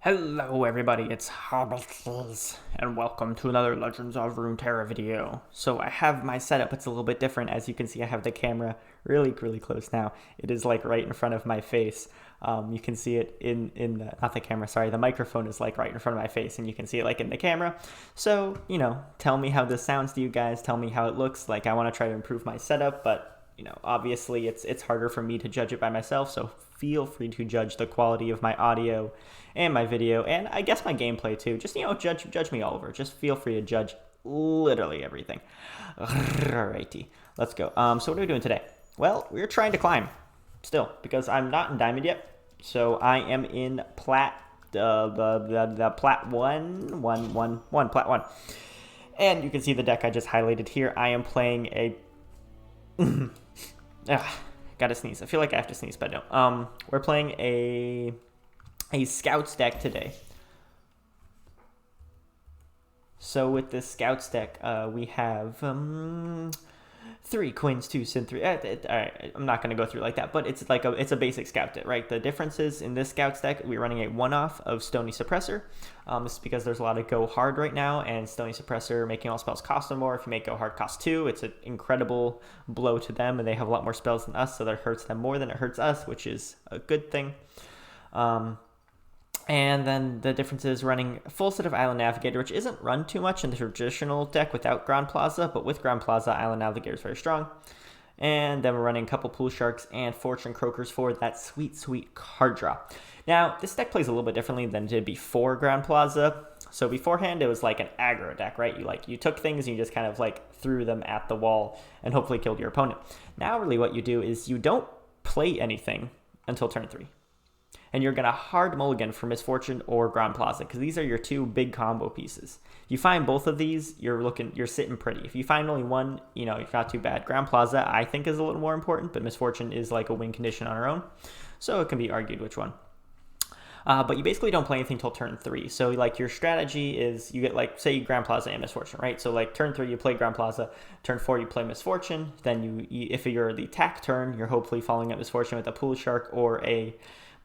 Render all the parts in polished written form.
Hello everybody, it's hobbitsizz, and welcome to another Legends of Runeterra video. So I have my setup, it's a little bit different. As you can see, I have the camera really close now. It is like right in front of my face. You can see it in the, not the camera, sorry, the microphone is like right in front of my face, and you can see it like in the camera. So, tell me how this sounds to you guys, tell me how it looks. Like, I want to try to improve my setup, but obviously it's harder for me to judge it by myself, so feel free to judge the quality of my audio and my video, and I guess my gameplay too. Just, judge me all over. Just feel free to judge literally everything. Alrighty, let's go. So what are we doing today? Well, we're trying to climb still, because I'm not in Diamond yet. So I am in Plat, the Plat 1, Plat 1. And you can see the deck I just highlighted here. I am playing a... gotta sneeze. I feel like I have to sneeze, but no. We're playing a Scouts deck today. So with this Scouts deck, we have 3 Quinns, 2 Sin, 3. All right, I'm not gonna go through like that, but it's like it's a basic Scout deck, right? The difference is in this Scouts deck, we're running a one-off of Stony Suppressor. This is because there's a lot of go hard right now, and Stony Suppressor making all spells cost them more. If you make go hard cost 2, it's an incredible blow to them, and they have a lot more spells than us, so that hurts them more than it hurts us, which is a good thing. And then the difference is running a full set of Island Navigator, which isn't run too much in the traditional deck without Ground Plaza, but with Ground Plaza, Island Navigator is very strong. And then we're running a couple Pool Sharks and Fortune Croakers for that sweet card draw. Now, this deck plays a little bit differently than it did before Ground Plaza. So beforehand, it was like an aggro deck, right? You took things and you just kind of like threw them at the wall and hopefully killed your opponent. Now, really what you do is you don't play anything until turn 3. And you're going to hard mulligan for Misfortune or Ground Plaza, because these are your 2 big combo pieces. If you find both of these, you're sitting pretty. If you find only one, you're not too bad. Ground Plaza, I think, is a little more important, but Misfortune is like a win condition on her own, so it can be argued which one. But you basically don't play anything till turn 3. So like your strategy is you get like, say, Ground Plaza and Misfortune, right? So like turn 3 you play Ground Plaza, turn 4 you play Misfortune. Then if you're the attack turn, you're hopefully following up Misfortune with a Pool Shark or a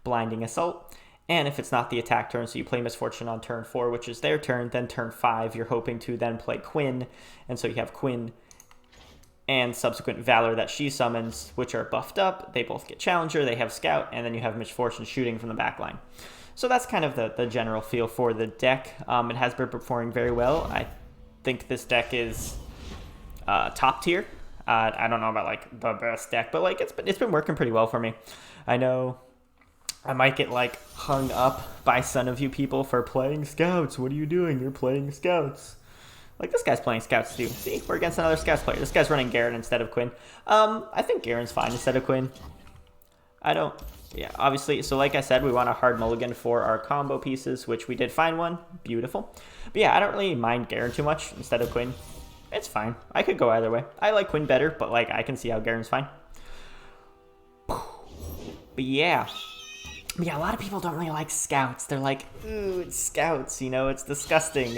Blinding Assault. And if it's not the attack turn, so you play Misfortune on turn 4, which is their turn, then turn 5 you're hoping to then play Quinn, and so you have Quinn and subsequent Valor that she summons, which are buffed up. They both get Challenger, they have Scout, and then you have Misfortune shooting from the back line. So that's kind of the general feel for the deck. It has been performing very well. I think this deck is top tier. I don't know about like the best deck, but like it's been working pretty well for me. I know I might get like hung up by some of you people for playing Scouts. What are you doing? You're playing Scouts. Like, this guy's playing Scouts too. See, we're against another Scouts player. This guy's running Garen instead of Quinn. I think Garen's fine instead of Quinn. Yeah, obviously. So like I said, we want a hard mulligan for our combo pieces, which we did find one. Beautiful. But yeah, I don't really mind Garen too much instead of Quinn. It's fine. I could go either way. I like Quinn better, but like I can see how Garen's fine. But yeah. Yeah, a lot of people don't really like Scouts. They're like, ooh, it's Scouts, it's disgusting.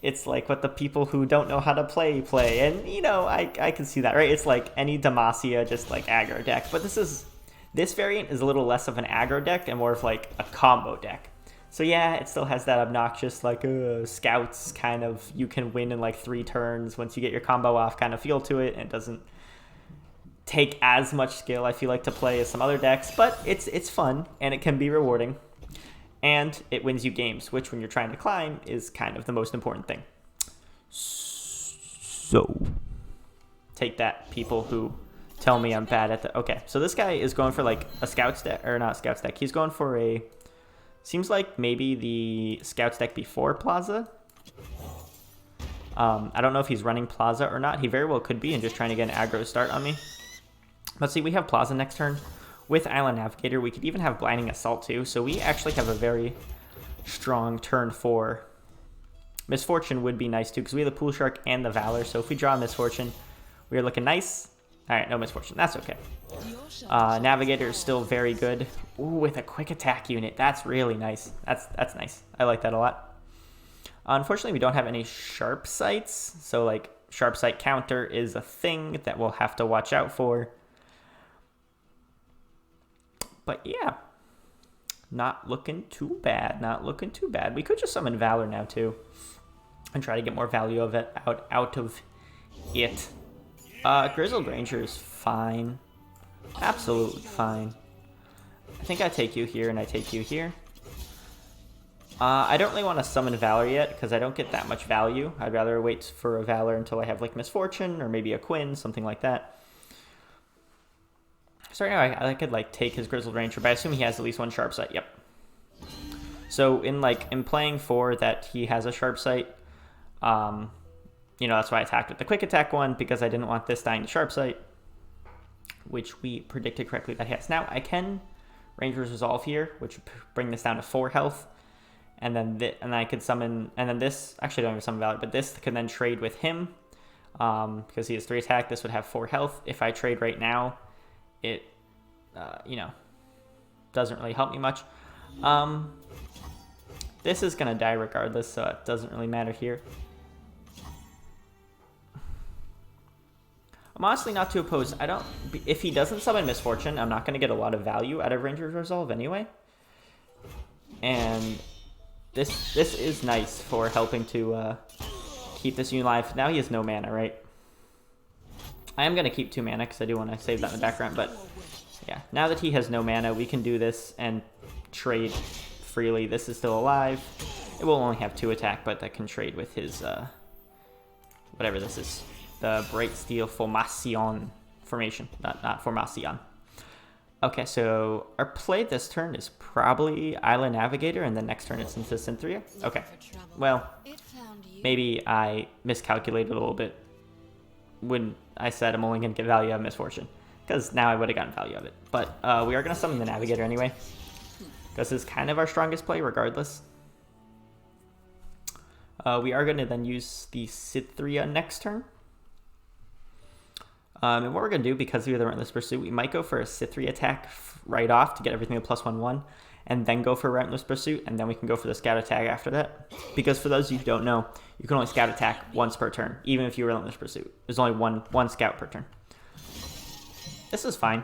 It's like what the people who don't know how to play. And, I can see that, right? It's like any Demacia, just like aggro deck. But this variant is a little less of an aggro deck and more of like a combo deck. So yeah, it still has that obnoxious, like, Scouts kind of, you can win in like 3 turns once you get your combo off kind of feel to it, and it doesn't take as much skill, I feel like, to play as some other decks, but it's fun and it can be rewarding, and it wins you games, which when you're trying to climb is kind of the most important thing. So take that, people who tell me I'm bad at okay, so this guy is going for like a Scouts deck, or not Scouts deck, he's going for a, seems like maybe the Scouts deck before Plaza. I don't know if he's running Plaza or not. He very well could be and just trying to get an aggro start on me. Let's see, we have Plaza next turn with Island Navigator. We could even have Blinding Assault too. So we actually have a very strong turn 4. Misfortune would be nice too, because we have the Pool Shark and the Valor. So if we draw Misfortune, we are looking nice. All right, no Misfortune. That's okay. Navigator is still very good. Ooh, with a quick attack unit. That's really nice. That's nice. I like that a lot. Unfortunately, we don't have any sharp sights. So like sharp sight counter is a thing that we'll have to watch out for. But yeah, Not looking too bad. Not looking too bad. We could just summon Valor now too, and try to get more value of it out of it. Grizzled Ranger is fine. Absolutely fine. I think I take you here and I take you here. I don't really want to summon Valor yet because I don't get that much value. I'd rather wait for a Valor until I have like Misfortune or maybe a Quinn, something like that. So right now I could like take his Grizzled Ranger, but I assume he has at least one sharp sight. Yep. So in playing for that he has a sharp sight, you know, that's why I attacked with the quick attack one, because I didn't want this dying to sharp sight, which we predicted correctly that he has. Now I can Ranger's Resolve here, which would bring this down to 4 health. And then I could summon, and then this, actually I don't even summon Valor, but this could then trade with him, because he has 3 attack. This would have 4 health. If I trade right now, it, you know, doesn't really help me much. This is going to die regardless, so it doesn't really matter here. I'm honestly not too opposed. If he doesn't summon Misfortune, I'm not going to get a lot of value out of Ranger's Resolve anyway. And this is nice for helping to keep this unit alive. Now he has no mana, right? I am going to keep 2 mana because I do want to save that in the background. But yeah, now that he has no mana, we can do this and trade freely. This is still alive. It will only have 2 attack, but that can trade with his, whatever this is. The Bright Steel Formation. Not Formation. Okay, so our play this turn is probably Island Navigator, and the next turn it's into Synthria. Okay, well, maybe I miscalculated a little bit when I said I'm only going to get value out of Misfortune, because now I would have gotten value of it. But we are going to summon the Navigator anyway, because this is kind of our strongest play regardless. We are going to then use the Synthria next turn. And what we're going to do, because we have the Relentless Pursuit, we might go for a Synthria attack right off to get everything to +1/+1, and then go for Relentless Pursuit, and then we can go for the Scout attack after that. Because for those of you who don't know, you can only Scout attack once per turn, even if you Relentless Pursuit. There's only one Scout per turn. This is fine.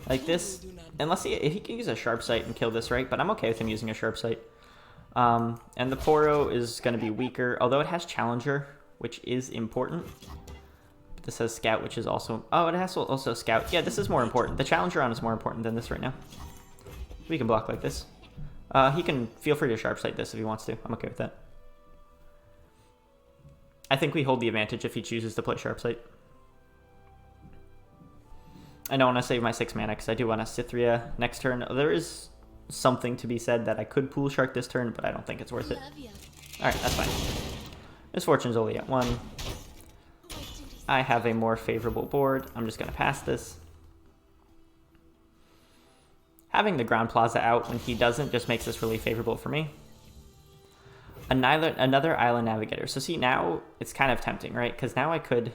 Like this, unless if he can use a Sharp Sight and kill this, right? But I'm okay with him using a Sharp Sight. And the Poro is going to be weaker, although it has Challenger, which is important. This has Scout, which is also... Oh, it has also Scout. Yeah, this is more important. The Challenger on is more important than this right now. We can block like this. He can feel free to Sharp Sight this if he wants to. I'm okay with that. I think we hold the advantage if he chooses to play Sharp Sight. I don't want to save my 6 mana because I do want to Synthria next turn. There is something to be said that I could Pool Shark this turn, but I don't think it's worth it. Alright, that's fine. Misfortune's only at 1. I have a more favorable board. I'm just going to pass this. Having the Ground Plaza out when he doesn't just makes this really favorable for me. Another Island Navigator. So see, now it's kind of tempting, right? Because now I could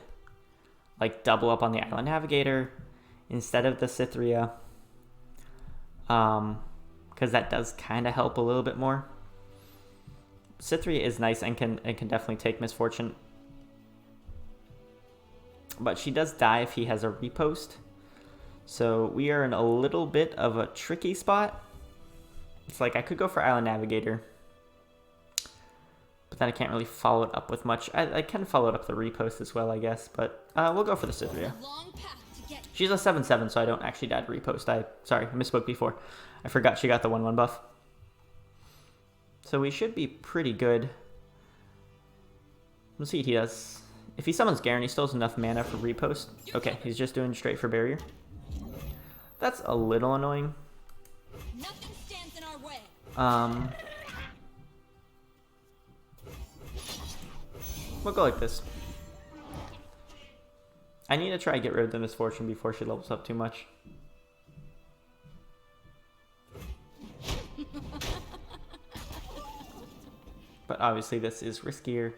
like double up on the Island Navigator instead of the Synthria. Because that does kind of help a little bit more. Synthria is nice and can definitely take Misfortune. But she does die if he has a repost. So we are in a little bit of a tricky spot. It's like I could go for Island Navigator, but then I can't really follow it up with much. I can follow it up the repost as well, I guess. But we'll go for the Synthria. She's a 7/7, so I don't actually die to repost. Sorry, I misspoke before. I forgot she got the 1/1 buff. So we should be pretty good. Let's see what he does. If he summons Garen, he still has enough mana for repost. Okay, he's just doing straight for barrier. That's a little annoying. Nothing stands in our way. We'll go like this. I need to try and get rid of the Misfortune before she levels up too much. But obviously this is riskier.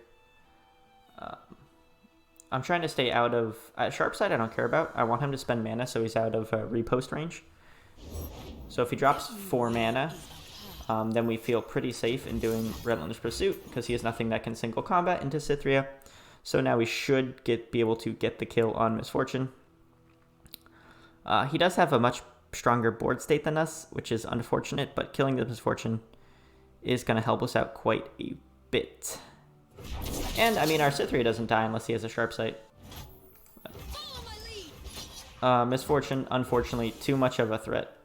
I'm trying to stay out of... Sharp Sight I don't care about. I want him to spend mana so he's out of repost range. So if he drops 4 mana, then we feel pretty safe in doing Relentless Pursuit because he has nothing that can single combat into Synthria. So now we should be able to get the kill on Misfortune. He does have a much stronger board state than us, which is unfortunate, but killing the Misfortune is going to help us out quite a bit. And, I mean, our Cytherea doesn't die unless he has a sharp sight. Misfortune, unfortunately, too much of a threat.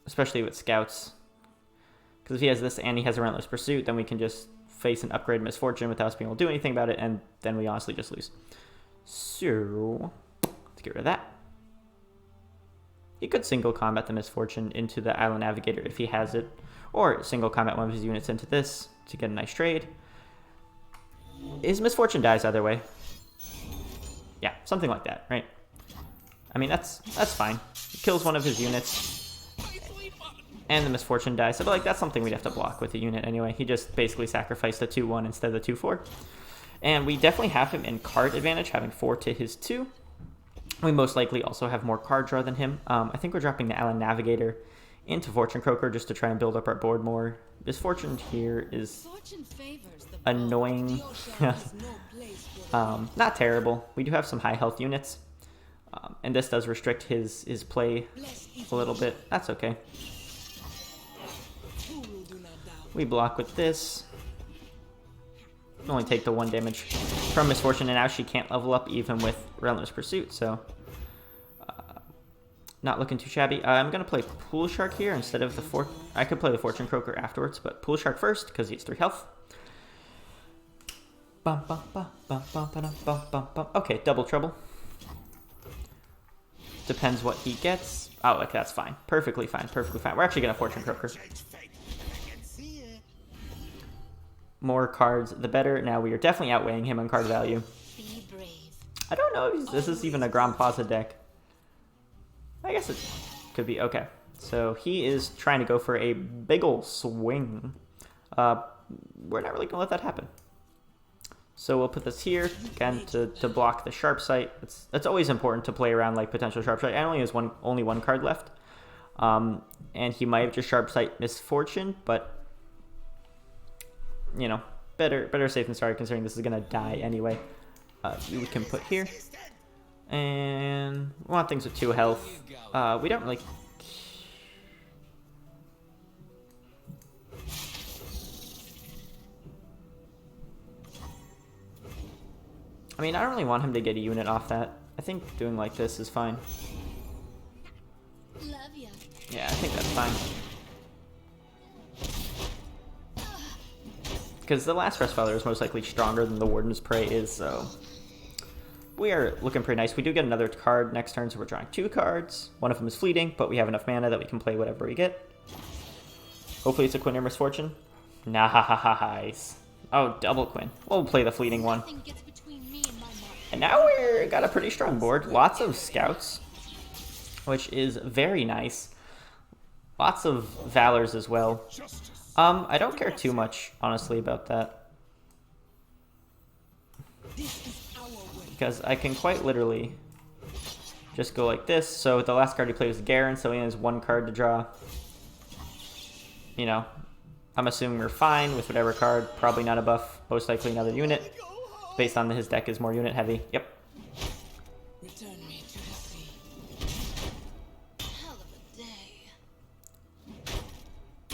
Especially with scouts. Because if he has this and he has a Relentless Pursuit, then we can just face an upgrade Misfortune without us being able to do anything about it, and then we honestly just lose. So, let's get rid of that. He could single combat the Misfortune into the Island Navigator if he has it, or single combat one of his units into this to get a nice trade. His Misfortune dies either way. Yeah, something like that, right? I mean, that's fine. He kills one of his units, and the Misfortune dies. So, but like, that's something we'd have to block with the unit anyway. He just basically sacrificed the 2-1 instead of the 2-4. And we definitely have him in card advantage, having 4 to his 2. We most likely also have more card draw than him. I think we're dropping the Island Navigator into Fortune Croaker just to try and build up our board more. Misfortune here is annoying. Not terrible. We do have some high health units. And this does restrict his play a little bit. That's okay. We block with this. Only take the 1 damage from Misfortune, and now she can't level up even with Relentless Pursuit, so not looking too shabby. I'm going to play Pool Shark here instead of the I could play the Fortune Croaker afterwards, but Pool Shark first because he has 3 health. Okay, double trouble. Depends what he gets. Oh, like that's fine. Perfectly fine. Perfectly fine. We're actually going to Fortune Croaker. More cards, the better. Now we are definitely outweighing him on card value. I don't know if this is even a Grand Plaza deck. I guess it could be. Okay. So he is trying to go for a big ol' swing. We're not really going to let that happen. So we'll put this here, again, to block the sharp sight. It's always important to play around like potential sharp sight. I only has only one card left. And he might have just sharp sight Misfortune, but you know, better safe than sorry considering this is going to die anyway. We can put here. And we want things with 2 health. We don't really... I mean, I don't really want him to get a unit off that. I think doing like this is fine. Love ya. Yeah, I think that's fine. Because the last Rest Father is most likely stronger than the Warden's Prey is, so... We are looking pretty nice. We do get another card next turn, so we're drawing 2 cards. One of them is fleeting, but we have enough mana that we can play whatever we get. Hopefully it's a Quinn or Misfortune. Nice. Oh, double Quinn. We'll play the fleeting one. And now we've got a pretty strong board. Lots of scouts, which is very nice. Lots of Valors as well. I don't care too much, honestly, about that. Because I can quite literally just go like this. So the last card he played was Garen, so he has 1 card to draw. You know, I'm assuming we're fine with whatever card. Probably not a buff, most likely another unit. Based on his deck is more unit heavy. Yep. Return me to the sea. Hell of a day.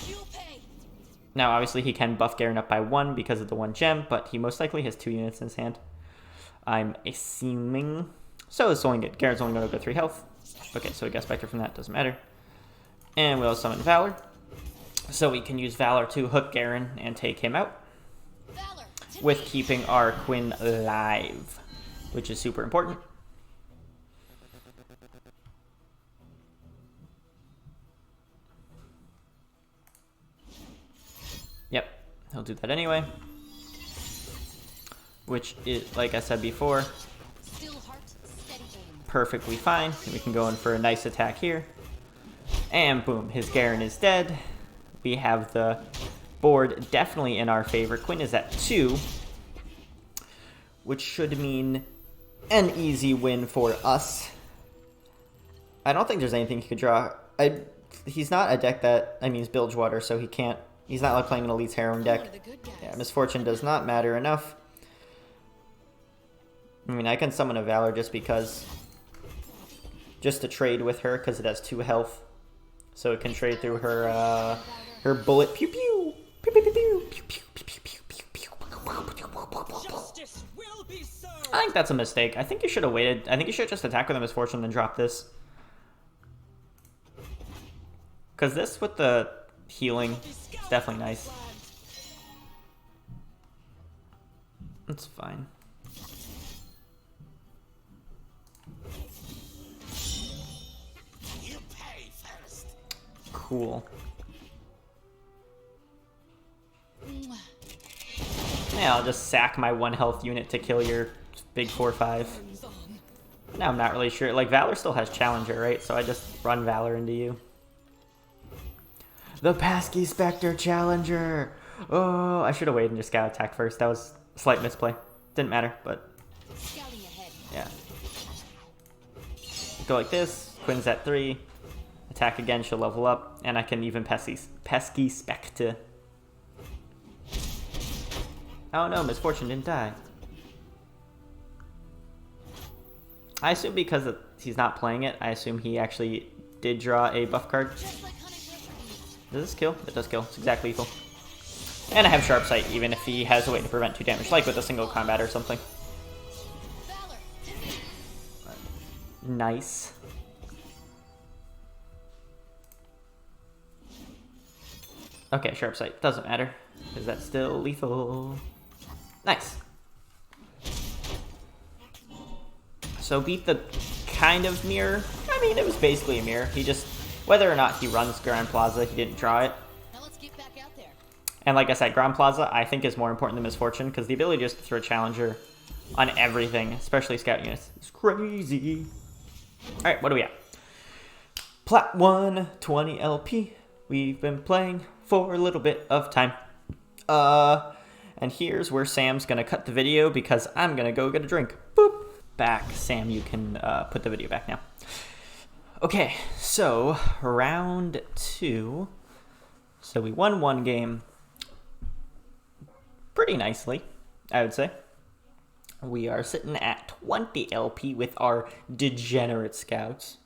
You'll pay. Now, obviously, he can buff Garen up by 1 because of the 1 gem, but he most likely has 2 units in his hand. I'm assuming. So it's only good. Garen's only going to go 3 health. Okay, so we got Spectre from that. Doesn't matter. And we'll summon Valor. So we can use Valor to hook Garen and take him out. Valor. With keeping our Quinn alive, which is super important. Yep, he'll do that anyway. Which is, like I said before, perfectly fine. We can go in for a nice attack here. And boom, his Garen is dead. We have the board definitely in our favor. Quinn is at 2, which should mean an easy win for us. I don't think there's anything he could draw. He's not a deck that, I mean, he's Bilgewater, so he can't, he's not like playing an Elite's Harem deck. Yeah, Misfortune does not matter enough. I mean, I can summon a Valor just just to trade with her because it has 2 health. So it can trade through her her bullet pew pew pew pew pew pew pew pew pew pew pew pew. I think that's a mistake. I think you should have waited. I think you should just attack with a misfortune and then drop this. Because this with the healing is definitely nice. That's fine. You pay first. Cool. Yeah, I'll just sack my 1 health unit to kill your big 4/5. Now I'm not really sure. Like, Valor still has Challenger, right? So I just run Valor into you. The Pesky Spectre Challenger! Oh, I should have waited and just Scout attack first. That was a slight misplay. Didn't matter, but... yeah. Go like this. Quinn's at 3. Attack again, she'll level up. And I can even Pesky Spectre. Oh no, Misfortune didn't die. I assume because he's not playing it, I assume he actually did draw a buff card. Does this kill? It does kill. It's exactly lethal. And I have Sharp Sight, even if he has a way to prevent 2 damage, like with a single combat or something. Nice. Okay, Sharp Sight. Doesn't matter, because that's still lethal. Nice. So beat the kind of mirror. I mean, it was basically a mirror. He just, whether or not he runs Grand Plaza, he didn't draw it. Now let's get back out there. And like I said, Grand Plaza I think is more important than Misfortune, because the ability just to throw Challenger on everything, especially Scout units, is crazy. Alright, what do we got? Plat 1, 20 LP. We've been playing for a little bit of time. And here's where Sam's gonna cut the video because I'm gonna go get a drink. Boop. Back. Sam, you can put the video back now. Okay, so round 2. So we won 1 game pretty nicely, I would say. We are sitting at 20 LP with our degenerate scouts.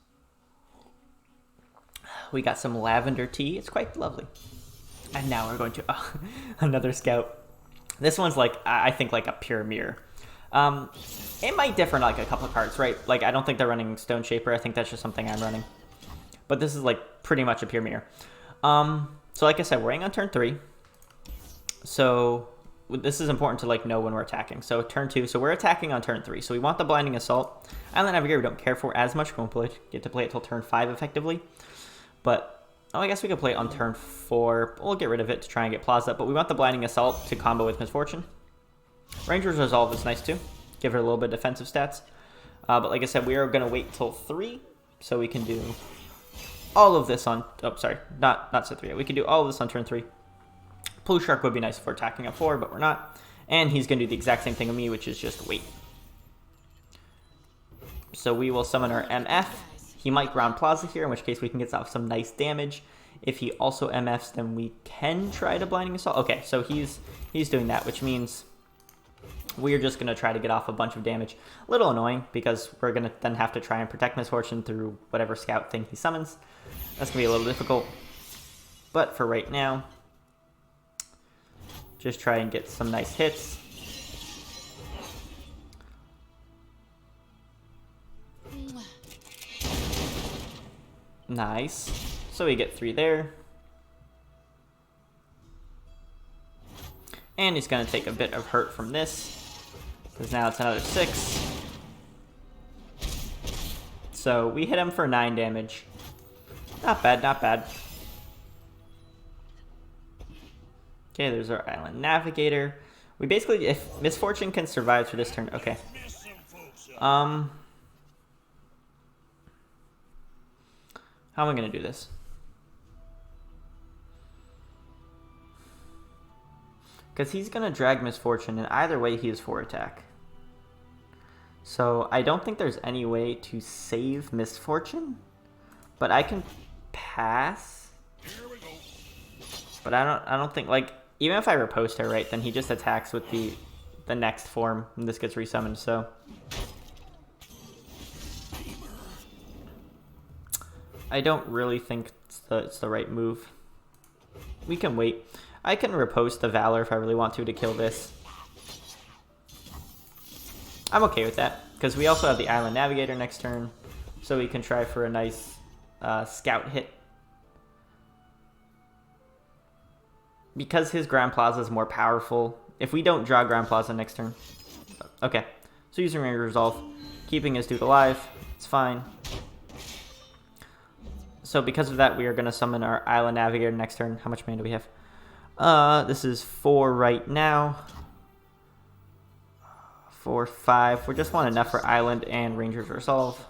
We got some lavender tea. It's quite lovely. And now we're going to another scout. This one's like, I think like a pure mirror. It might differ in like a couple of cards, right? Like, I don't think they're running Stone Shaper. I think that's just something I'm running. But this is like pretty much a pure mirror. So like I said, we're running on turn 3. So this is important to like know when we're attacking. So turn 2, so we're attacking on turn 3. So we want the Blinding Assault. Island Navigator we don't care for as much. We won't get to play it till turn 5 effectively. But, oh, I guess we could play it on turn 4. We'll get rid of it to try and get Plaza. But we want the Blinding Assault to combo with Misfortune. Ranger's Resolve is nice too. Give her a little bit of defensive stats. But like I said, we are going to wait till 3. So we can do all of this on... Oh, sorry. Not set 3 yet. We can do all of this on turn 3. Blue Shark would be nice if we're attacking at 4, but we're not. And he's going to do the exact same thing with me, which is just wait. So we will summon our MF. He might ground Plaza here, in which case we can get off some nice damage. If he also MFs, then we can try to Blinding Assault. Okay, so he's doing that, which means we're just going to try to get off a bunch of damage. A little annoying, because we're going to then have to try and protect Misfortune through whatever scout thing he summons. That's going to be a little difficult. But for right now, just try and get some nice hits. Nice. So we get 3 there. And he's going to take a bit of hurt from this, because now it's another 6. So we hit him for 9 damage. Not bad, not bad. Okay, there's our Island Navigator. We basically, if Misfortune can survive for this turn, okay. How am I going to do this? Because he's going to drag Misfortune, and either way he is 4 attack. So I don't think there's any way to save Misfortune, but I can pass. But I don't think, like, even if I riposte her, right, then he just attacks with the next form, and this gets resummoned, so. I don't really think it's the right move. We can wait. I can riposte the Valor if I really want to kill this. I'm okay with that, because we also have the Island Navigator next turn, so we can try for a nice scout hit. Because his Ground Plaza is more powerful, if we don't draw Ground Plaza next turn... Okay, so using Ranger Resolve, keeping his dude alive, it's fine. So because of that, we are going to summon our Island Navigator next turn. How much mana do we have? This is 4 right now. 4, 5. We just want enough for Island and Ranger's Resolve.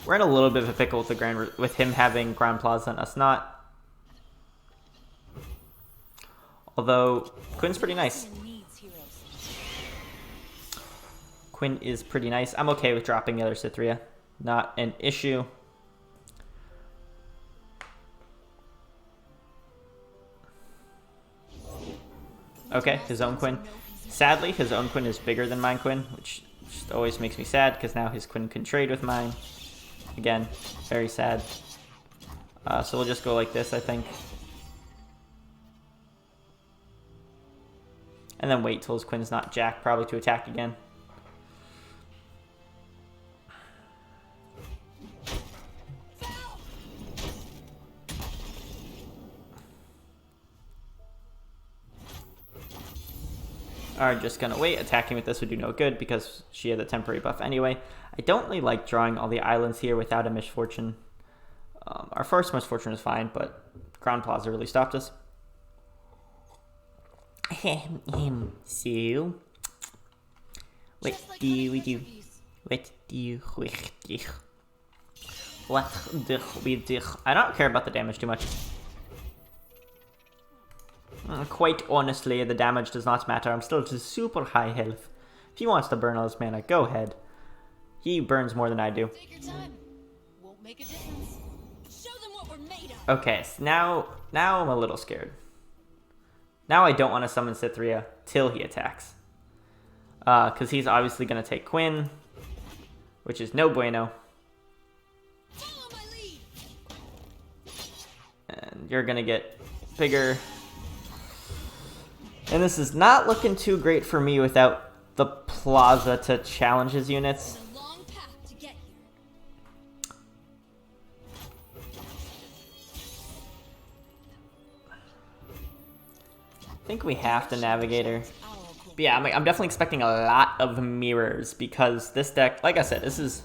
We're in a little bit of a pickle with with him having Ground Plaza and us not. Although Quinn's pretty nice. Quinn is pretty nice. I'm okay with dropping the other Cithria. Not an issue. Okay, his own Quinn. Sadly, his own Quinn is bigger than mine Quinn, which just always makes me sad because now his Quinn can trade with mine. Again, very sad. So we'll just go like this, I think. And then wait till his Quinn's not jacked, probably to attack again. Are just gonna wait. Attacking with this would do no good because she had a temporary buff anyway. I don't really like drawing all the islands here without a Misfortune. Our first Misfortune is fine, but Ground Plaza really stopped us. So, what do we do? What do we do? I don't care about the damage too much. Quite honestly, the damage does not matter. I'm still to super high health. If he wants to burn all his mana, go ahead. He burns more than I do. Take your time. Won't make a difference. Show them what we're made of. Okay, so now I'm a little scared. Now I don't want to summon Cithria till he attacks. Because he's obviously going to take Quinn, which is no bueno. Follow my lead. And you're going to get bigger. And this is not looking too great for me without the Plaza to challenge his units. It's a long path to get here. I think we have to Navigator. But yeah, I'm definitely expecting a lot of mirrors because this deck, like I said, this is...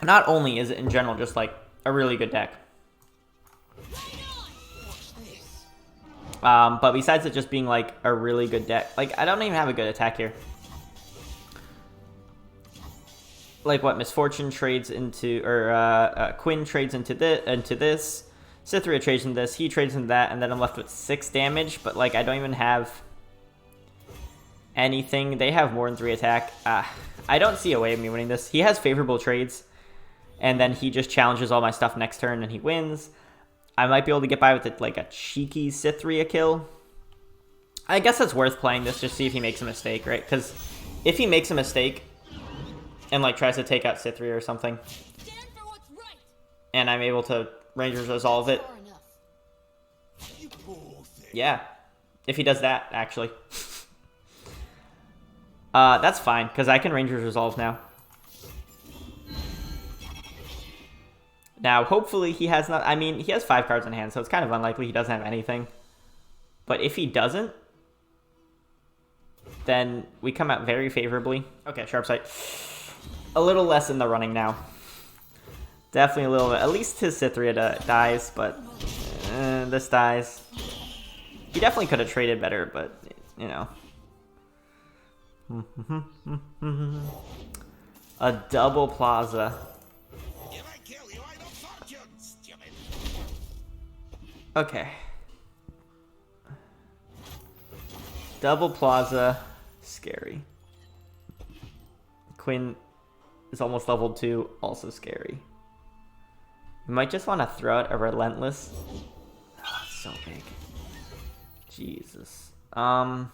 Not only is it in general just like a really good deck. But besides it just being like a really good deck, like I don't even have a good attack here. Like what Misfortune trades into, or Quinn trades into this, Cithria trades into this, he trades into that, and then I'm left with 6 damage. But like I don't even have anything. They have more than 3 attack. I don't see a way of me winning this. He has favorable trades, and then he just challenges all my stuff next turn and he wins. I might be able to get by with it, like a cheeky Cithria kill. I guess it's worth playing this, just see if he makes a mistake, right? Because if he makes a mistake and like tries to take out Cithria or something, Stand for what's right. and I'm able to Rangers Resolve it, Far enough. yeah. If he does that, actually. That's fine, because I can Rangers Resolve now. Now, hopefully he has not... I mean, he has 5 cards in hand, so it's kind of unlikely he doesn't have anything. But if he doesn't, then we come out very favorably. Okay, Sharp Sight. A little less in the running now. Definitely a little bit. At least his Cithria dies, but this dies. He definitely could have traded better, but, you know. A double Plaza. Okay. Double Plaza. Scary. Quinn is almost level 2. Also scary. You might just want to throw out a Relentless. Oh, it's so big. Jesus. You're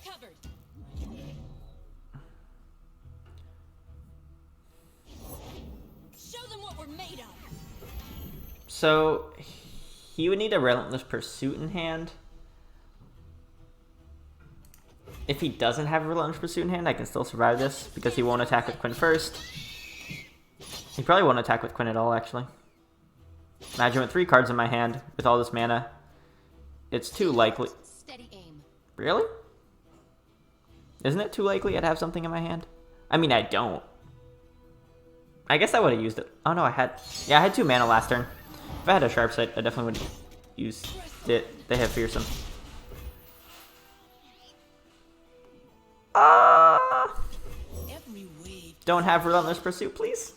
covered. So he would need a Relentless Pursuit in hand. If he doesn't have a Relentless Pursuit in hand, I can still survive this because he won't attack with Quinn first. He probably won't attack with Quinn at all, actually. Imagine with 3 cards in my hand with all this mana. It's too likely. Steady aim. Really? Isn't it too likely I'd have something in my hand? I mean, I don't. I guess I would have used it. Oh no, I had 2 mana last turn. If I had a Sharp Sight, I definitely would have used it. They have Fearsome. Don't have Relentless Pursuit, please.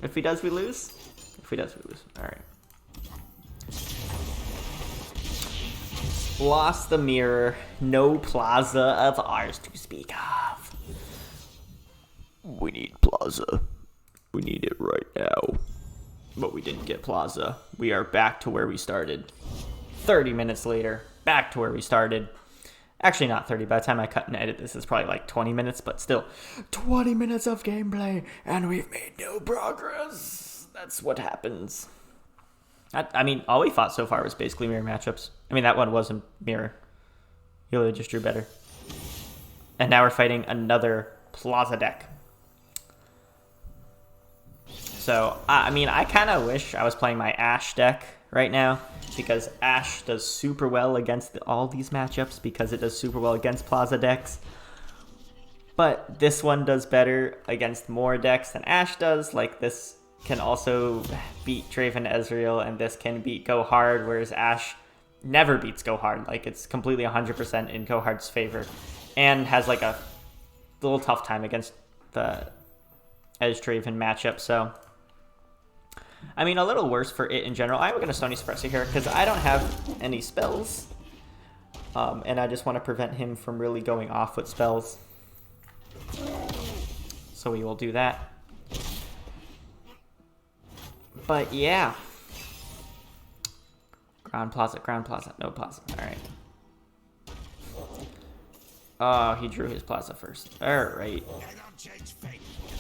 If he does, we lose. If he does, we lose. Alright. Lost the mirror. No Plaza of ours to speak of. We need Plaza. We need it right now. But we didn't get Plaza. We are back to where we started. 30 minutes later. Back to where we started. Actually, not 30. By the time I cut and edit this, it's probably like 20 minutes. But still, 20 minutes of gameplay. And we've made no progress. That's what happens. I mean, all we fought so far was basically mirror matchups. I mean, that one wasn't mirror. He really just drew better. And now we're fighting another Plaza deck. So, I mean, I kind of wish I was playing my Ash deck right now. Because Ash does super well against all these matchups. Because it does super well against Plaza decks. But this one does better against more decks than Ash does. Like, this can also beat Draven Ezreal, and this can beat Go Hard, whereas Ash never beats Go Hard. Like, it's completely 100% in Go Hard's favor, and has like a little tough time against the Edge Draven matchup. So, I mean, a little worse for it in general. I'm going to Stony Suppressor here because I don't have any spells, and I just want to prevent him from really going off with spells. So we will do that. But yeah. Ground Plaza, no Plaza. Alright. Oh, he drew his Plaza first. Alright.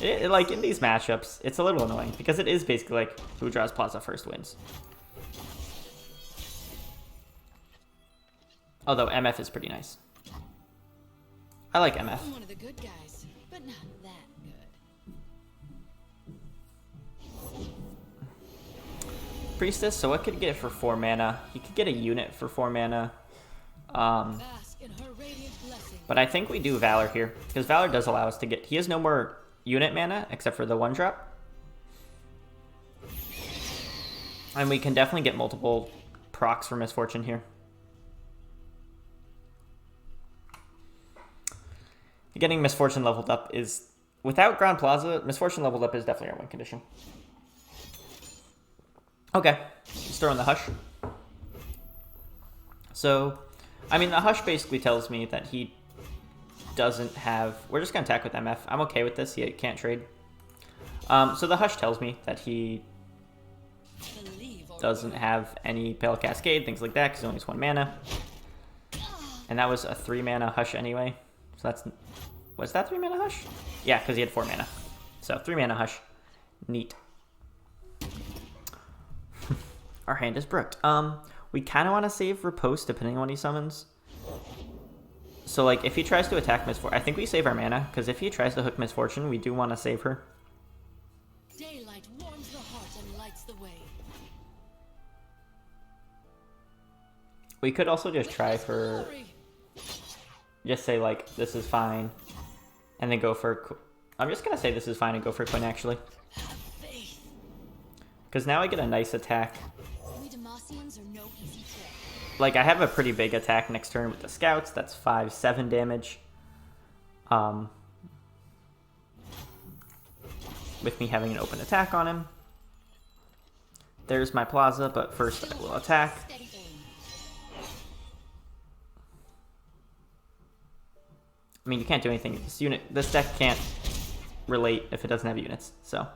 Like, in these matchups, it's a little annoying because it is basically like who draws Plaza first wins. Although MF is pretty nice. I like MF. I'm one of the good guys, but not that good. Priestess, so what could he get for 4 mana? He could get a unit for 4 mana. Bask in her radiant blessing. But I think we do Valor here, because Valor does allow us to get... He has no more unit mana, except for the 1-drop. And we can definitely get multiple procs for Misfortune here. Getting Misfortune leveled up is... Without Ground Plaza, Misfortune leveled up is definitely our win condition. Okay, let's throw in the Hush. So, I mean, the Hush basically tells me that he doesn't have... We're just going to attack with MF. I'm okay with this. He can't trade. So the Hush tells me that he doesn't have any Pale Cascade, things like that, because he only has 1 mana. And that was a 3 mana Hush anyway. So that's... Was that 3 mana Hush? Yeah, because he had 4 mana. So 3 mana Hush. Neat. Our hand is brooked. We kind of want to save Riposte depending on what he summons. So, like, if he tries to attack Misfortune... I think we save our mana, because if he tries to hook Misfortune, we do want to save her. Daylight warms the heart and lights the way. We could also just try for... Just say, like, this is fine. And then go for... I'm just going to say this is fine and go for Quinn, actually. Because now I get a nice attack. Like, I have a pretty big attack next turn with the Scouts. That's 5-7 damage. With me having an open attack on him. There's my Plaza, but first I will attack. I mean, you can't do anything. This deck can't relate if it doesn't have units, so...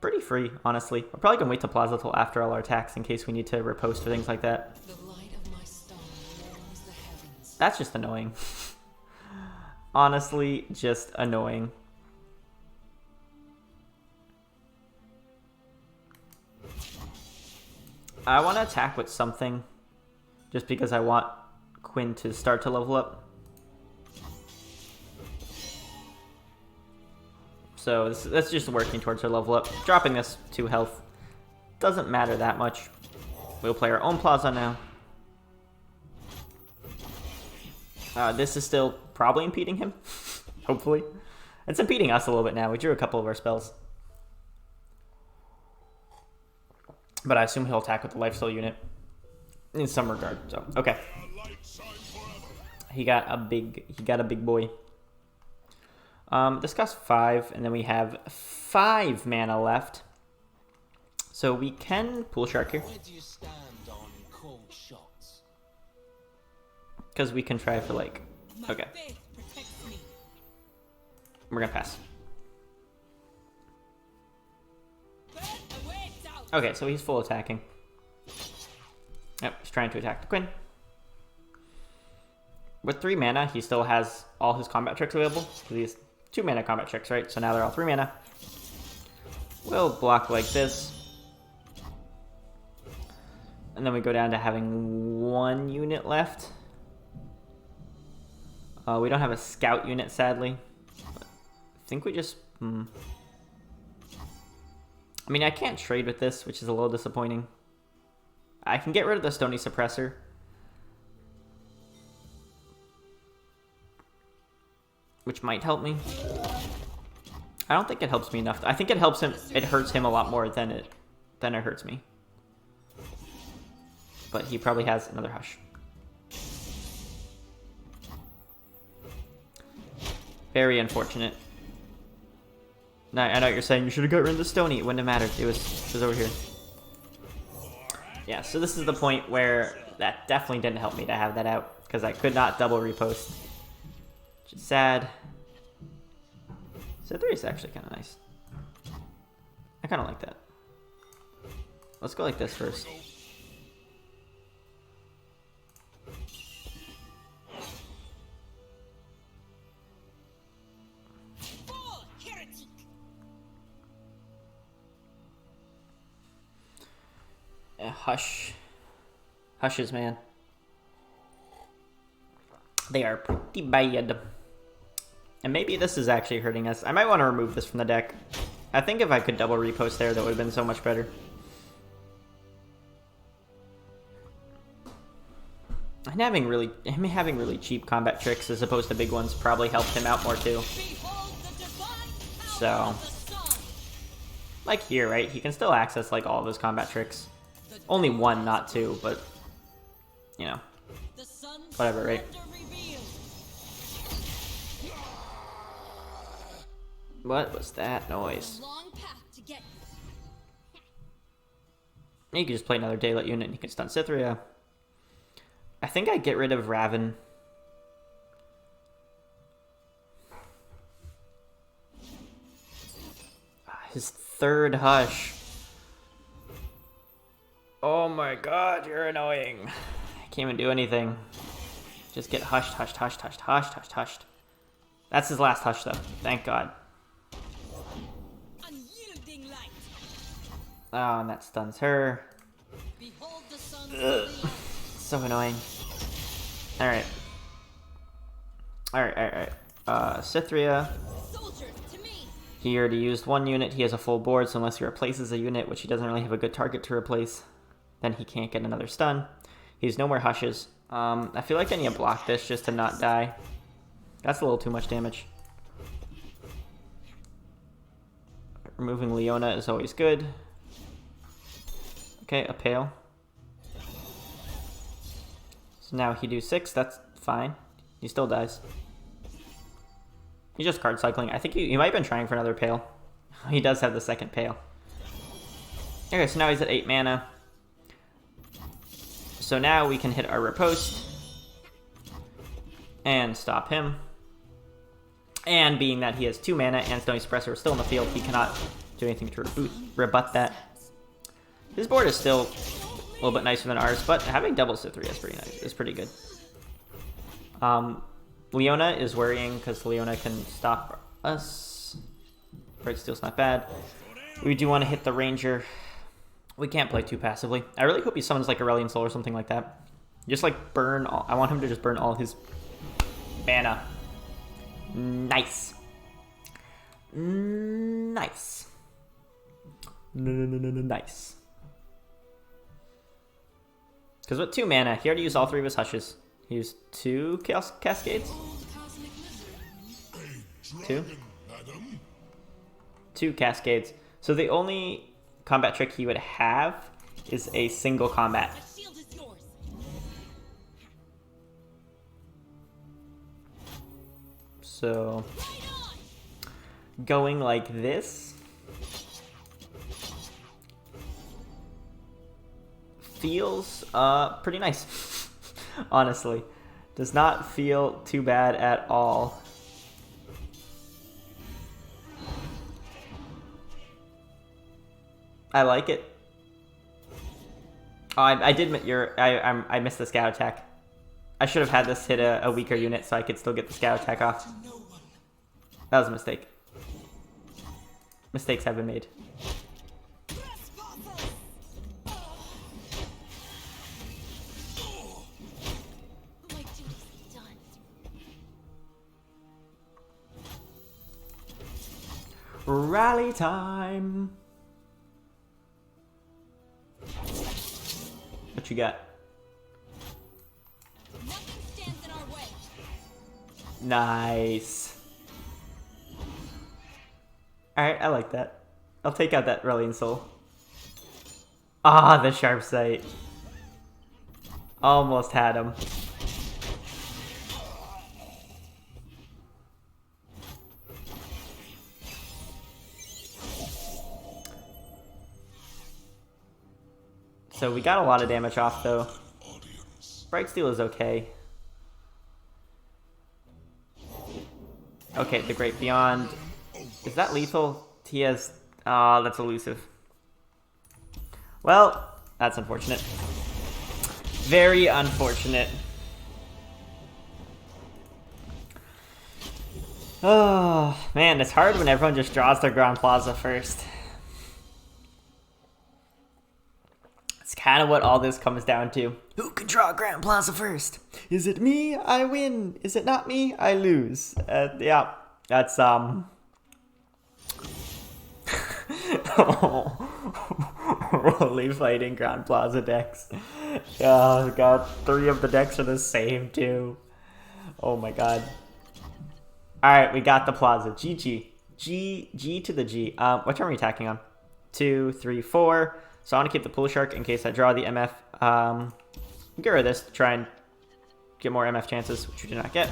Pretty free, honestly. We're probably gonna wait to Plaza till after all our attacks in case we need to riposte or things like that. The light of my star warms the heavens. That's just annoying. Honestly, just annoying. I want to attack with something, just because I want Quinn to start to level up. So that's just working towards her level up. Dropping this 2 health doesn't matter that much. We'll play our own Plaza now. This is still probably impeding him, hopefully. It's impeding us a little bit now. We drew a couple of our spells. But I assume he'll attack with the lifesteal unit in some regard. So, okay. He got a big boy. This costs 5, and then we have 5 mana left. So we can pool shark here. Because we can try for like... Okay. We're gonna pass. Okay, so he's full attacking. Yep, he's trying to attack the Quinn. With 3 mana, he still has all his combat tricks available. Because he has 2 mana combat tricks, right? So now they're all 3 mana. We'll block like this. And then we go down to having 1 unit left. We don't have a scout unit, sadly. But I think we just... I mean, I can't trade with this, which is a little disappointing. I can get rid of the Stony Suppressor. Which might help me. I don't think it helps me enough. I think it helps him. It hurts him a lot more than it hurts me. But he probably has another Hush. Very unfortunate. Now, I know what you're saying. You should have got rid of the Stony. It wouldn't have mattered. It was over here. Yeah, so this is the point where that definitely didn't help me to have that out. Because I could not double repost. Which is sad. So 3 is actually kind of nice. I kind of like that. Let's go like this first. Hush. Hushes, man. They are pretty bad. And maybe this is actually hurting us. I might want to remove this from the deck. I think if I could double repost there, that would have been so much better. And having really cheap combat tricks as opposed to big ones probably helped him out more too. So, like here, right? He can still access like all of his combat tricks. Only 1, not 2, but you know, whatever, right? What was that noise? You can just play another Daylight unit and you can stun Cytherea. I think I get rid of Raven. His 3rd Hush. Oh my god, you're annoying. I can't even do anything. Just get hushed, hushed, hushed, hushed, hushed, hushed, hushed. That's his last Hush though, thank god. Oh, and that stuns her. Ugh. So annoying. Alright. Alright. Cytherea. He already used 1 unit. He has a full board, so unless he replaces a unit, which he doesn't really have a good target to replace, then he can't get another stun. He has no more Hushes. I feel like I need to block this just to not die. That's a little too much damage. Removing Leona is always good. Okay, a Pale. So now he do 6, that's fine. He still dies. He's just card cycling. I think he might have been trying for another Pale. He does have the 2nd Pale. Okay, so now he's at 8 mana. So now we can hit our riposte. And stop him. And being that he has 2 mana and Stony Suppressor is still in the field, he cannot do anything to rebut that. His board is still a little bit nicer than ours, but having double Cytherea is pretty nice. It's pretty good. Leona is worrying because Leona can stop us. Bright Steel's not bad. We do want to hit the Ranger. We can't play too passively. I really hope he summons like Aurelion Soul or something like that. Just like burn all. I want him to just burn all his mana. Nice. Nice. Nice. Because with 2 mana, he already used all 3 of his hushes. He used 2 Chaos Cascades. 2? 2 Cascades. So the only combat trick he would have is a single combat. So going like this feels pretty nice. Honestly, does not feel too bad at all. I like it. Oh, I did I missed the scout attack. I should have had this hit a weaker unit so I could still get the scout attack off. That was a mistake. Mistakes have been made. Rally time. What you got? Nothing stands in our way. Nice. Alright, I like that. I'll take out that Aurelion Soul. Ah, the sharp sight. Almost had him. So we got a lot of damage off though. Bright Steel is okay. Okay, the Great Beyond. Is that lethal? He has... Ah, that's elusive. Well, that's unfortunate. Very unfortunate. Oh, man, it's hard when everyone just draws their Grand Plaza first. It's kind of what all this comes down to. Who can draw Grand Plaza first? Is it me? I win. Is it not me? I lose. Yeah, that's Only fighting Grand Plaza decks. Oh god, 3 of the decks are the same too. Oh my god. Alright, we got the Plaza. GG. G to the G. What turn are we attacking on? 2, 3, 4. So I want to keep the Pool Shark in case I draw the MF. Get rid of this to try and get more MF chances, which we did not get.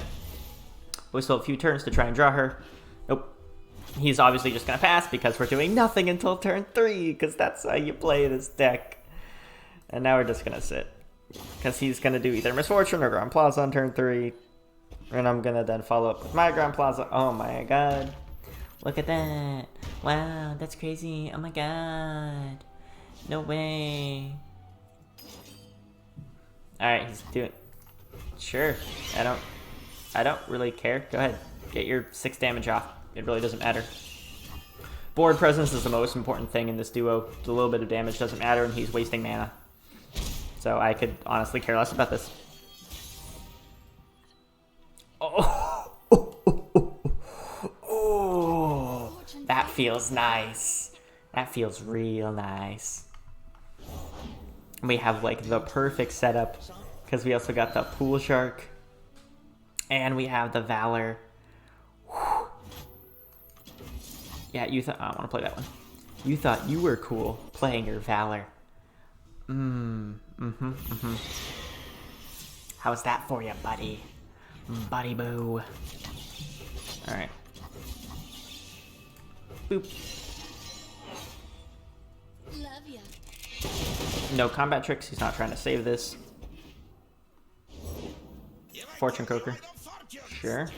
But we still have a few turns to try and draw her. Nope. He's obviously just going to pass because we're doing nothing until turn 3, because that's how you play this deck. And now we're just going to sit. Because he's going to do either Misfortune or Grand Plaza on turn 3. And I'm going to then follow up with my Grand Plaza. Oh my god. Look at that. Wow, that's crazy. Oh my god. No way. Alright, he's doing... Sure. I don't really care. Go ahead. Get your 6 damage off. It really doesn't matter. Board presence is the most important thing in this duo. A little bit of damage doesn't matter, and he's wasting mana. So I could honestly care less about this. Oh, oh, that feels nice. That feels real nice. We have like the perfect setup because we also got the Pool Shark and we have the Valor. Whew. Yeah, you thought... I want to play that one. You thought you were cool playing your Valor. How's that for you, buddy? Buddy boo. Alright. Boop. Love ya. No combat tricks. He's not trying to save this. Fortune Cooker. Sure.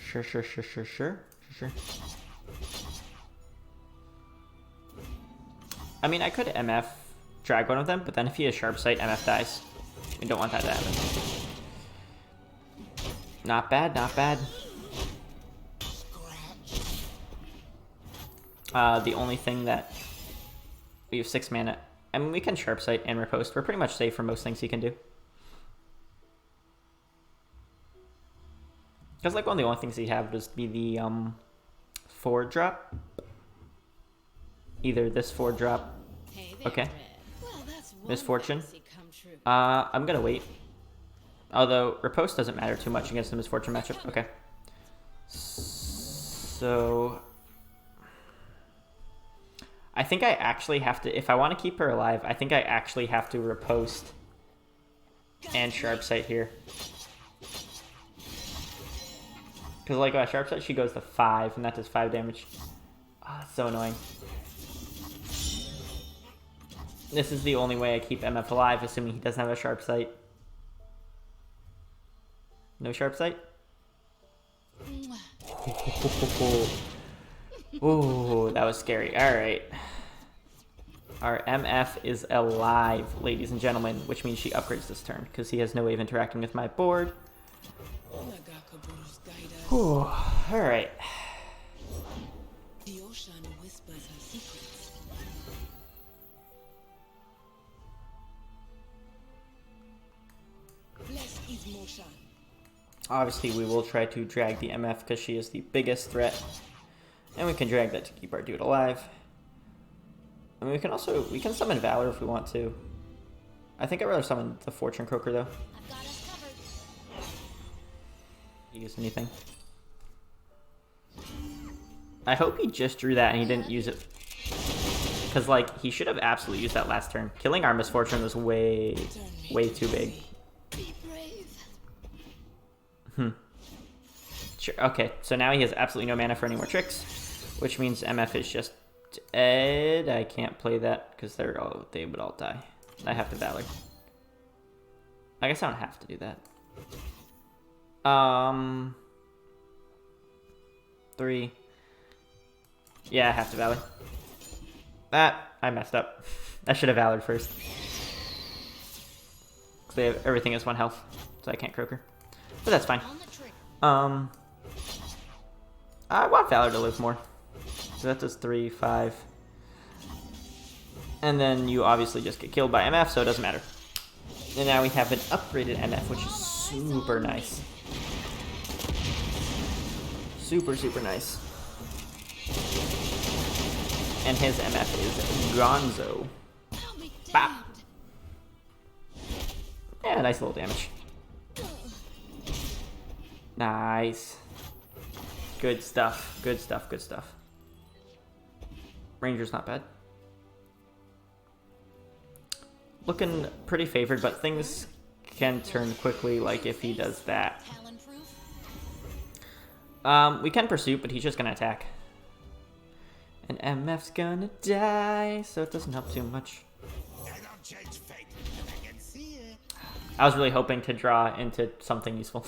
Sure. I mean, I could MF drag one of them, but then if he has Sharp Sight, MF dies. We don't want that to happen. Not bad, not bad. The only thing that we have 6 mana. I mean, we can Sharp Sight and Riposte. We're pretty much safe for most things he can do. Because like one of the only things he have would be the 4-drop. Either this 4-drop. Okay. Misfortune. I'm gonna wait. Although Riposte doesn't matter too much against the Misfortune matchup. Okay. So I think I actually have to, if I want to keep her alive, I think I actually have to Riposte and Sharp Sight here. Because like Sharp Sight, she goes to 5, and that does 5 damage. Oh, that's so annoying. This is the only way I keep MF alive, assuming he doesn't have a Sharp Sight. No Sharp Sight? Ooh, that was scary. Alright. Our MF is alive, ladies and gentlemen, which means she upgrades this turn, because he has no way of interacting with my board. Alright. The ocean whispers her secrets. Blessed is motion. Obviously, we will try to drag the MF because she is the biggest threat. And we can drag that to keep our dude alive. I mean, we can summon Valor if we want to. I think I'd rather summon the Fortune Croaker, though. I've got us covered. Use anything. I hope he just drew that and he didn't use it. Because, like, he should have absolutely used that last turn. Killing our Misfortune was way too big. Be brave. Sure. Okay, so now he has absolutely no mana for any more tricks, which means MF is just dead. I can't play that because they would all die. I have to Valor. I guess I don't have to do that. 3. Yeah, I have to Valor. I messed up. I should have Valored first. Because they have everything as 1 health, so I can't Croaker. But that's fine. I want Valor to live more. So that does 3, 5. And then you obviously just get killed by MF, so it doesn't matter. And now we have an upgraded MF, which is super nice. Super, super nice. And his MF is Gonzo. Bop! Yeah, nice little damage. Nice. Good stuff. Good stuff. Good stuff. Ranger's not bad. Looking pretty favored, but things can turn quickly, like if he does that. We can pursue, but he's just gonna attack. And MF's gonna die, so it doesn't help too much. I was really hoping to draw into something useful.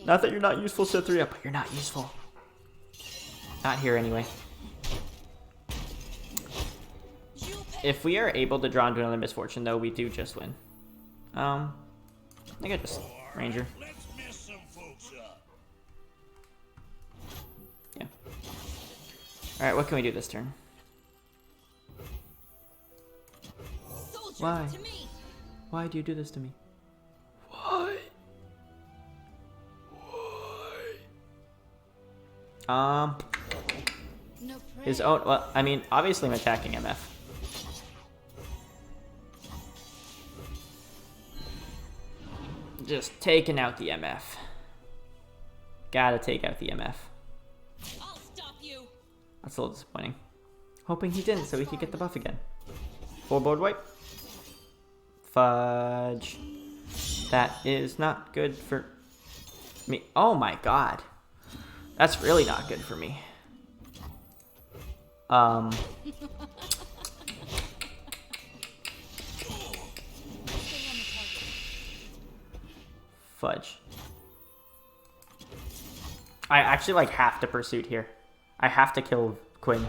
Not that you're not useful, set 3 up, but you're not useful. Not here anyway. If we are able to draw into another Misfortune, though, we do just win. I think I just Ranger. Yeah. Alright, what can we do this turn? Why? Why do you do this to me? Why? His own, well, I mean, obviously I'm attacking MF. Just taking out the MF. Gotta take out the MF. I'll stop you. That's a little disappointing. Hoping he didn't so we could get the buff again. Full board wipe. Fudge. That is not good for me. Oh my god. That's really not good for me. Fudge. I actually like have to pursuit here. I have to kill Quinn.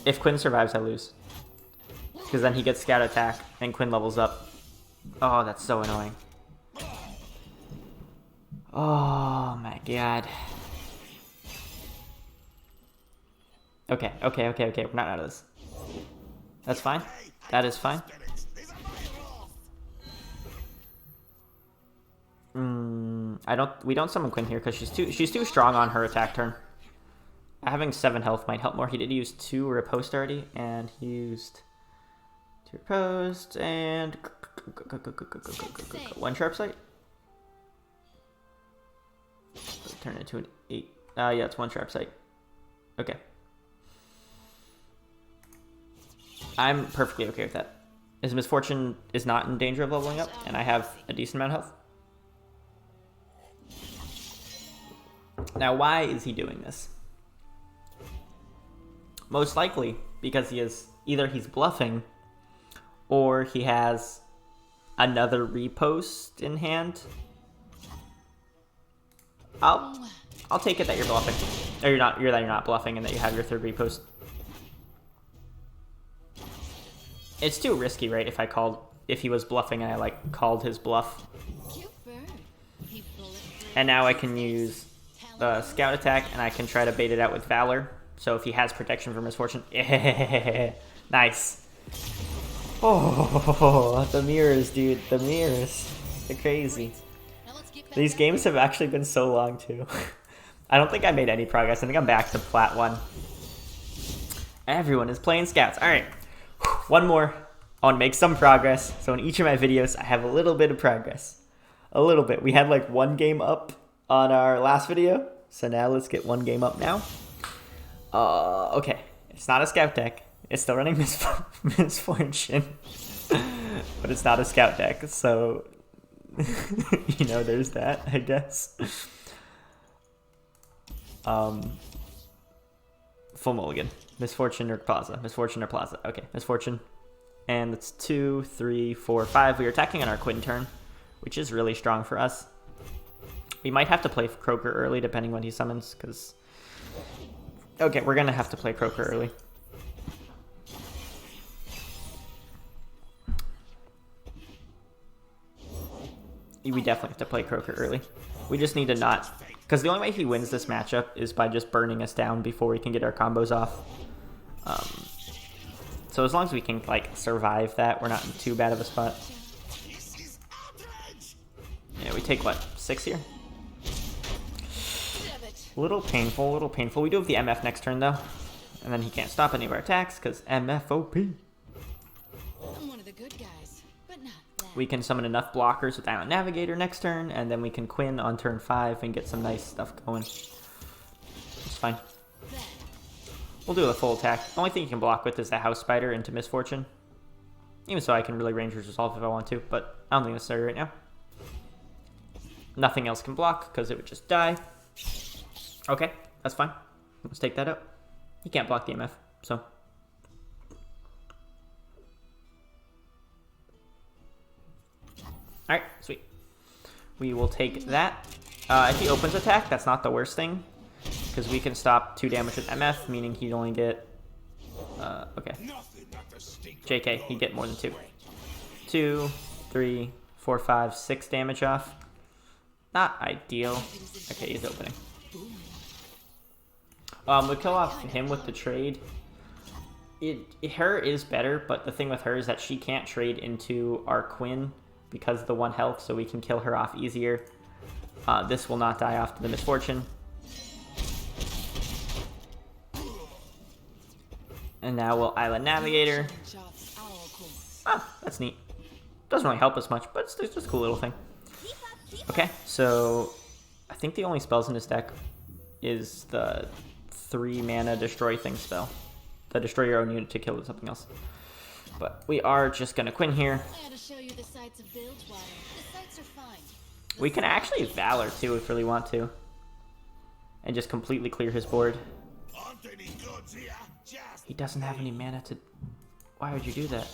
If Quinn survives, I lose. Because then he gets scout attack and Quinn levels up. Oh, that's so annoying. Oh my god. Okay. We're not out of this. That's fine. That is fine. We don't summon Quinn here because she's too strong on her attack turn. Having 7 health might help more. He did use 2 riposte already, and he used 2 riposte and 1 sharp sight. Turn it into an 8. Yeah, it's 1 sharp sight. Okay. I'm perfectly okay with that. His misfortune is not in danger of leveling up, and I have a decent amount of health. Now, why is he doing this? Most likely because either he's bluffing or he has another repost in hand. I'll take it that you're bluffing. Or you're not bluffing and that you have your 3rd repost. It's too risky, right? If he was bluffing and I called his bluff. And now I can use the scout attack and I can try to bait it out with Valor. So if he has protection from misfortune, yeah, nice. Oh, the mirrors, dude, the mirrors. They're crazy. These games have actually been so long too. I don't think I made any progress. I think I'm back to plat 1. Everyone is playing scouts. All right, one more. I want to make some progress. So in each of my videos, I have a little bit of progress. A little bit. We had 1 game up on our last video. So now let's get 1 game up now. Okay. It's not a scout deck. It's still running misfortune. But it's not a scout deck. So, there's that, I guess. Full mulligan. Misfortune or plaza. Misfortune or plaza. Okay, misfortune. And it's 2, 3, 4, 5. We are attacking on our Quinn turn, which is really strong for us. We might have to play Croaker early, depending when he summons, because... Okay, we're going to have to play Croaker early. We definitely have to play Croaker early. We just need to not... Because the only way he wins this matchup is by just burning us down before we can get our combos off. So as long as we can, survive that, we're not in too bad of a spot. Yeah, we take, 6 here? Little painful, little painful. We do have the MF next turn, though. And then he can't stop any of our attacks, because MFOP. I'm one of the good guys, but not that. We can summon enough blockers with Island Navigator next turn, and then we can Quinn on turn 5 and get some nice stuff going. It's fine. We'll do a full attack. The only thing you can block with is the House Spider into Misfortune. Even so, I can really Ranger's Resolve if I want to, but I don't think it's necessary right now. Nothing else can block, because it would just die. Okay, that's fine. Let's take that out. He can't block the MF, so. Alright, sweet. We will take that. If he opens attack, that's not the worst thing, because we can stop 2 damage with MF, meaning he'd only get... okay. JK, he'd get more than 2. 2, 3, 4, 5, 6 damage off. Not ideal. Okay, he's opening. We kill off him with the trade. Her is better, but the thing with her is that she can't trade into our Quinn because of the 1 health, so we can kill her off easier. This will not die off to the Misfortune. And now we'll Island Navigator. Ah, that's neat. Doesn't really help us much, but it's just a cool little thing. Okay, so I think the only spells in this deck is the 3 mana destroy thing spell. The destroy your own unit to kill something else. But we are just gonna Quinn here. We can actually Valor too if we really want to. And just completely clear his board. He doesn't have any mana to... Why would you do that?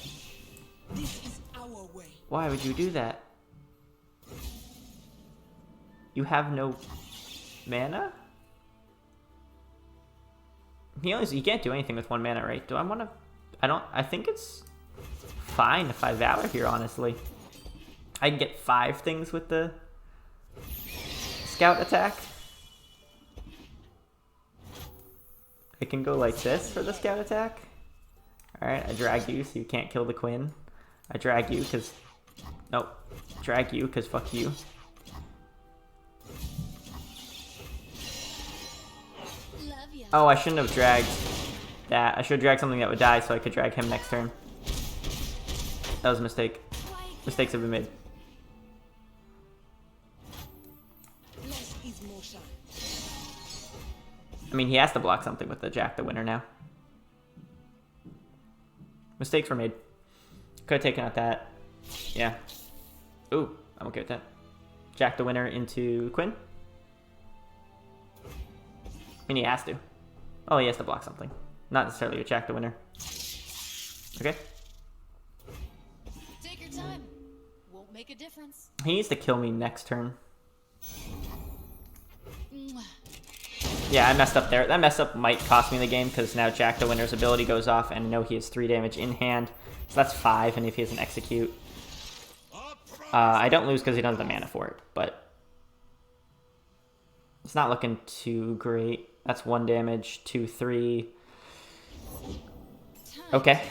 Why would you do that? You have no mana? You can't do anything with 1 mana, right? Do I want to... I think it's fine if I Valor here, honestly. I can get 5 things with the Scout attack. I can go like this for the scout attack. Alright, I drag you so you can't kill the Quinn. I drag you because... Nope. Drag you because fuck you. Oh, I shouldn't have dragged that. I should have dragged something that would die so I could drag him next turn. That was a mistake. Mistakes have been made. I mean, he has to block something with the Jack the Winner now. Mistakes were made. Could have taken out that. Yeah. Ooh, I'm okay with that. Jack the Winner into Quinn. I mean, he has to. Oh, he has to block something. Not necessarily a Jack the Winner. Okay. Take your time. Won't make a difference. He needs to kill me next turn. Yeah, I messed up there. That mess up might cost me the game because now Jack the Winner's ability goes off and I know he has 3 damage in hand. So that's 5, and if he has an execute... I don't lose because he doesn't have the mana for it, but... It's not looking too great. That's 1 damage, 2, 3... Okay.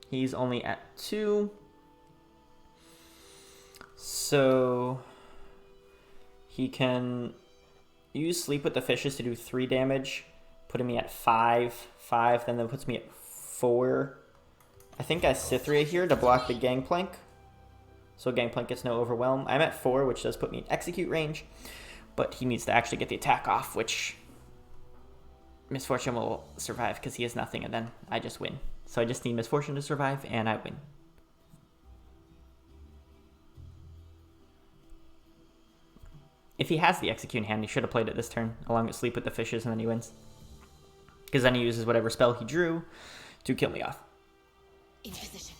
He's only at 2. So he can use Sleep with the Fishes to do 3 damage, putting me at 5, then that puts me at 4. I think I Cythria here to block the Gangplank, so Gangplank gets no Overwhelm. I'm at 4, which does put me in execute range, but he needs to actually get the attack off, which Misfortune will survive because he has nothing, and then I just win. So I just need Misfortune to survive, and I win. If he has the execute in hand, he should have played it this turn, along with Sleep with the Fishes, and then he wins. Because then he uses whatever spell he drew to kill me off. In position.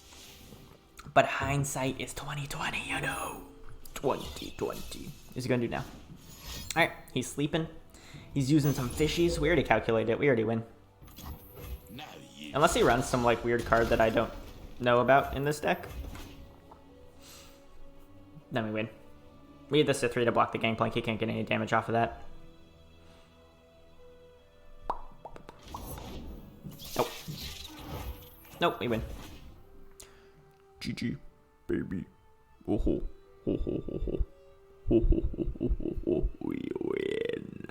But hindsight is 20/20, you know. 20/20. What's he gonna do now? Alright, he's sleeping. He's using some fishies. We already calculated it. We already win. Unless he runs some like weird card that I don't know about in this deck. Then we win. We had the Cythria to block the Gangplank. He can't get any damage off of that. Nope. Nope, we win. GG, baby. Oh ho, ho ho ho ho. Ho ho ho ho ho ho. We win.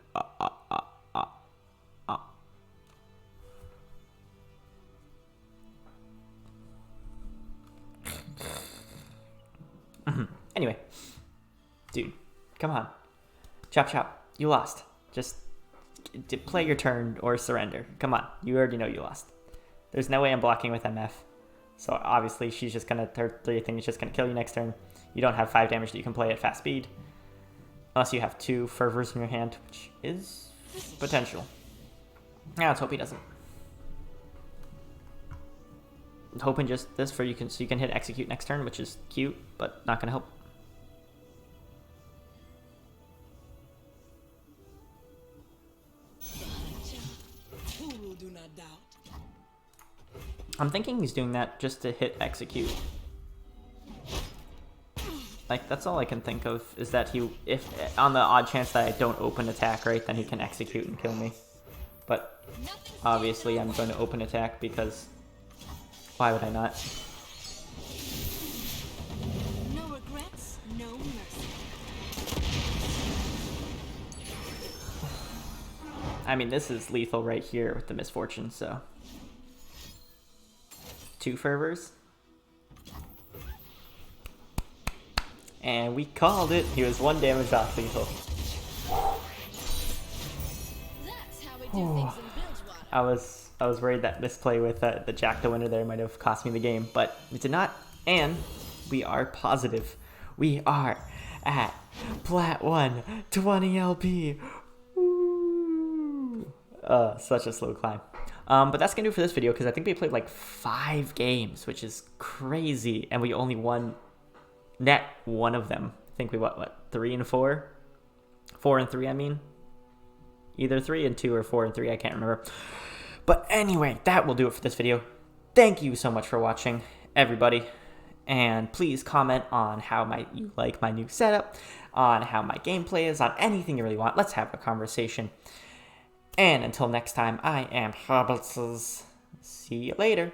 Anyway. Dude, come on. Chop chop. You lost. Just play your turn or surrender. Come on. You already know you lost. There's no way I'm blocking with MF. So obviously she's just gonna, her 3 thing is just gonna kill you next turn. You don't have 5 damage that you can play at fast speed. Unless you have 2 fervors in your hand, which is potential. Now let's hope he doesn't. I'm hoping just this for you can, so you can hit execute next turn, which is cute, but not gonna help. I'm thinking he's doing that just to hit execute. Like, that's all I can think of, is that he, if on the odd chance that I don't open attack, right, then he can execute and kill me. But obviously I'm going to open attack because why would I not? No regrets, no mercy. I mean, this is lethal right here with the Misfortune, so. 2 fervors. And we called it. He was 1 damage off lethal. That's how we do things in Bilgewater. I was worried that misplay with the Jack the Winner there might have cost me the game, but it did not. And we are positive. We are at Plat 1, 20 LP. Woo! Such a slow climb. But that's gonna do it for this video because I think we played like 5 games, which is crazy, and we only won net 1 of them. I think we what 3 and 4, 4 and 3. I mean, either 3 and 2 or 4 and 3. I can't remember. But anyway, that will do it for this video. Thank you so much for watching, everybody, And please comment on how you like my new setup, on how my gameplay is, on anything you really want. Let's have a conversation. And until next time, I am hobbitsizz. See you later.